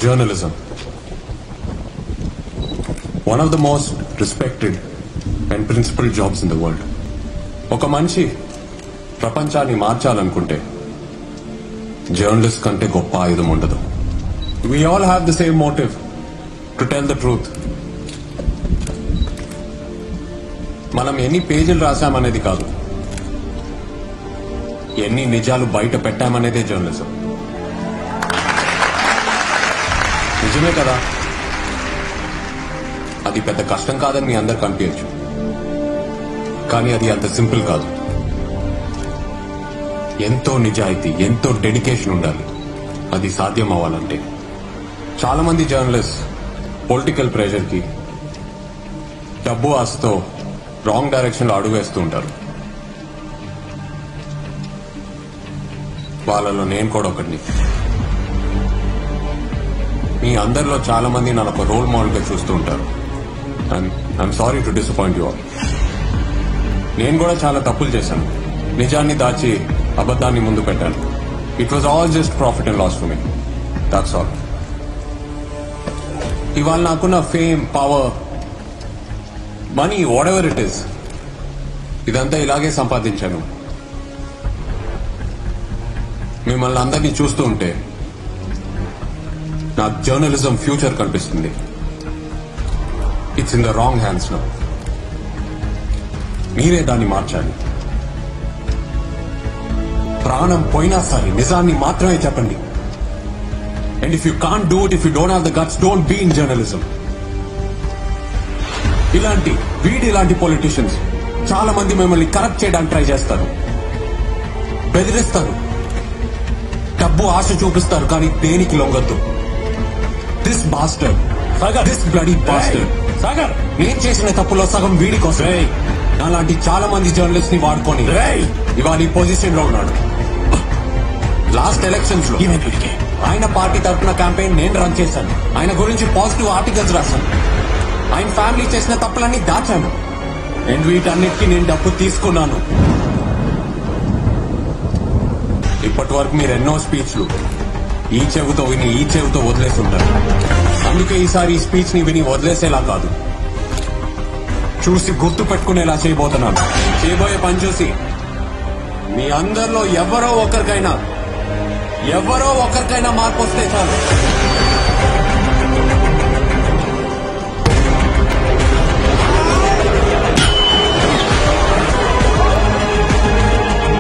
Journalism. One of the most respected and principled jobs in the world. ఒక మనిషి ప్రపంచాన్ని మార్చాలనుకుంటే journalist కంటే గొప్ప ఆయుధం ఉండదు. We all have the same motive to tell the truth. మనం ఎన్ని పేజీలు రాశామనేది కాదు, ఎన్ని నిజాలు బయట పెట్టామనేదే జర్నలిజం. నిజమే కదా, అది పెద్ద కష్టం కాదని మీ అందరికి అనిపించచ్చు, కానీ అది అంత సింపుల్ కాదు. ఎంతో నిజాయితీ, ఎంతో డెడికేషన్ ఉండాలి అది సాధ్యం అవ్వాలంటే. చాలా మంది జర్నలిస్ట్ పొలిటికల్ ప్రెషర్ కి, డబ్బు ఆశతో రాంగ్ డైరెక్షన్ లో అడుగు వేస్తూ ఉంటారు. వాళ్ళలో నేను కూడా ఒకటిని. మీ అందరిలో చాలా మంది నన్ను ఒక రోల్ మోడల్ గా చూస్తూ ఉంటారు. I'm sorry to disappoint you all. నేను కూడా చాలా తప్పులు చేశాను. నిజాన్ని దాచి అబద్ధాన్ని ముందు పెట్టాను. It was all just profit and loss for me, that's all. ఇవాళ నాకున్న fame, power, money, whatever it is, ఇదంతా ఇలాగే సంపాదించాను. మిమ్మల్ని అందరినీ చూస్తూ ఉంటే నాకు జర్నలిజం ఫ్యూచర్ కనిపిస్తుంది. It's in the wrong hands now. మీరే దాన్ని మార్చాలి. ప్రాణం పోయినా సరే నిజాన్ని మాత్రమే చెప్పండి. And if you can't do it, if you don't have the guts, don't be in journalism. ఇలాంటి పొలిటీషియన్స్ చాలా మంది మిమ్మల్ని కరప్ట్ చేయడానికి ట్రై చేస్తారు, బెదిరిస్తారు, డబ్బు ఆశ చూపిస్తారు, కానీ దేనికి లొంగద్దు. This bastard, this bloody bastard, నేను చేసిన తప్పులో సగం వీడి కోసం నాలాంటి చాలా మంది జర్నలిస్ట్ ని వాడుకొని ఇవాళ ఈ పొజిషన్ లో ఉన్నాడు. లాస్ట్ ఎలక్షన్స్ లో ఆయన పార్టీ తరఫున క్యాంపెయిన్ నేను రన్ చేశాను. ఆయన గురించి పాజిటివ్ ఆర్టికల్స్ రాశాను. ఆయన ఫ్యామిలీ చేసిన తప్పులన్నీ దాచాను. అండ్ వీటన్నిటికీ నేను డబ్బు తీసుకున్నాను. ఇప్పటి వరకు మీరు ఎన్నో స్పీచ్లు ఈ చెవితో విని ఈ చెవితో వదిలేసి ఉంటారు. అందుకే ఈసారి ఈ స్పీచ్ ని విని వదిలేసేలా కాదు, చూసి గుర్తు పెట్టుకునేలా చేయబోతున్నాను. చేయబోయే పని చూసి మీ అందరిలో ఎవరో ఒకరికైనా మార్పు వస్తే చాలు.